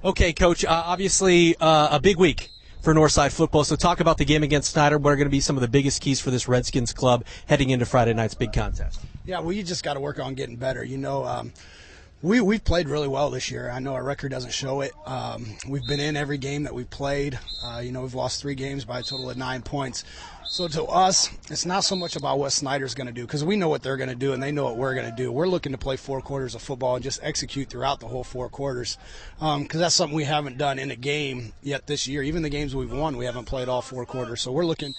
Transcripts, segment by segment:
Okay, Coach, obviously a big week for Northside football. So talk about the game against Snider. What are going to be some of the biggest keys for this Redskins club heading into Friday night's big contest? Yeah, we just got to work on getting better. We've played really well this year. I know our record doesn't show it. We've been in every game that we've played. We've lost 3 games by a total of 9 points. So to us, it's not so much about what Snider's going to do, because we know what they're going to do and they know what we're going to do. We're looking to play 4 quarters of football and just execute throughout the whole 4 quarters, because that's something we haven't done in a game yet this year. Even the games we've won, we haven't played all 4 quarters. So we're looking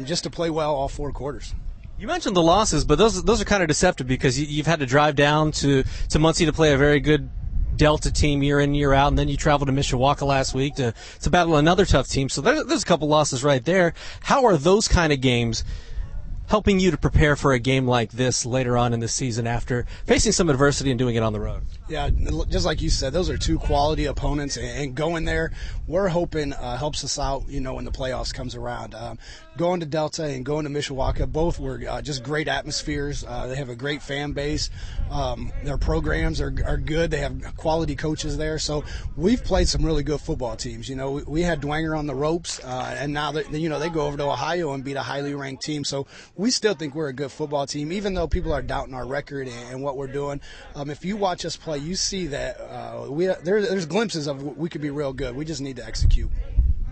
just to play well all 4 quarters. You mentioned the losses, but those are kind of deceptive because you've had to drive down to Muncie to play a very good Delta team year in, year out, and then you traveled to Mishawaka last week to battle another tough team. So there's a couple losses right there. How are those kind of games helping you to prepare for a game like this later on in the season after facing some adversity and doing it on the road? Yeah, just like you said, those are 2 quality opponents, and going there, we're hoping helps us out, when the playoffs comes around. Going to Delta and going to Mishawaka, both were just great atmospheres. They have a great fan base. Their programs are good. They have quality coaches there. So we've played some really good football teams. We had Dwanger on the ropes, and now they go over to Ohio and beat a highly ranked team. So we still think we're a good football team, even though people are doubting our record and what we're doing. If you watch us play, you see that there's glimpses of we could be real good. We just need to execute.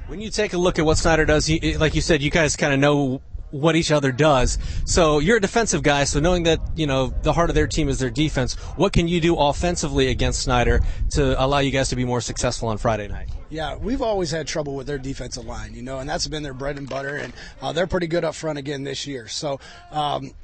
When you take a look at what Snider does, like you said, you guys kind of know what each other does. So you're a defensive guy, so knowing that, the heart of their team is their defense, what can you do offensively against Snider to allow you guys to be more successful on Friday night? Yeah, we've always had trouble with their defensive line, and that's been their bread and butter, and they're pretty good up front again this year. So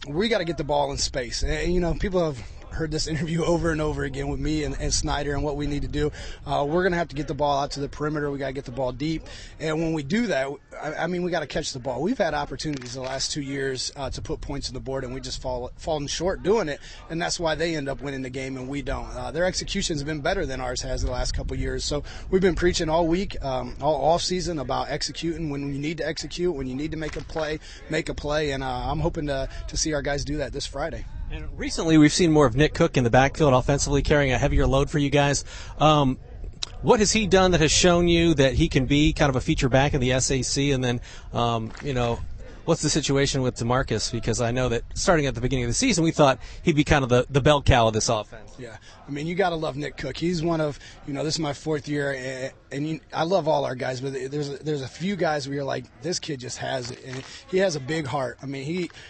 we got to get the ball in space. And, people have heard this interview over and over again with me and Snider and what we need to do. We're going to have to get the ball out to the perimeter. We got to get the ball deep. And when we do that, we got to catch the ball. We've had opportunities the last 2 years to put points on the board, and we just fallen short doing it. And that's why they end up winning the game and we don't. Their execution's been better than ours has the last couple of years. So we've been preaching all week, all off season about executing when you need to execute, when you need to make a play, make a play. And I'm hoping to see our guys do that this Friday. And recently we've seen more of Nick Cook in the backfield offensively, carrying a heavier load for you guys. What has he done that has shown you that he can be kind of a feature back in the SAC? And then, what's the situation with DeMarcus? Because I know that starting at the beginning of the season, we thought he'd be kind of the bell cow of this offense. Yeah, you got to love Nick Cook. He's one of, this is my 4th year, and I love all our guys, but there's a few guys where you're like, this kid just has it, and he has a big heart.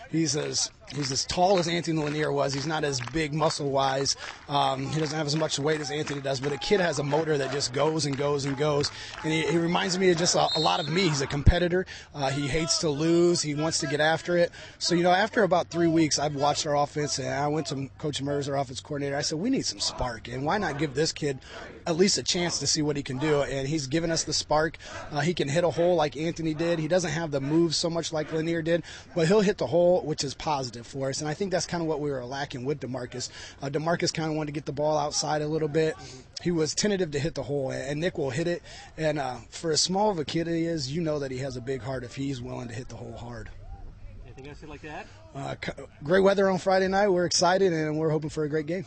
He's as tall as Anthony Lanier was. He's not as big muscle-wise. He doesn't have as much weight as Anthony does, but the kid has a motor that just goes and goes and goes. And he reminds me of just a lot of me. He's a competitor. He hates to lose. He wants to get after it. So, after about 3 weeks, I've watched our offense, and I went to Coach Mers, our offense coordinator. I said, we need some spark, and why not give this kid at least a chance to see what he can do? And he's given us the spark. He can hit a hole like Anthony did. He doesn't have the moves so much like Lanier did, but he'll hit the hole, which is positive for us. And I think that's kind of what we were lacking with DeMarcus. DeMarcus kind of wanted to get the ball outside a little bit. He was tentative to hit the hole, and Nick will hit it. And for as small of a kid he is, that he has a big heart if he's willing to hit the hole hard. Anything else you'd like to add? Great weather on Friday night. We're excited, and we're hoping for a great game.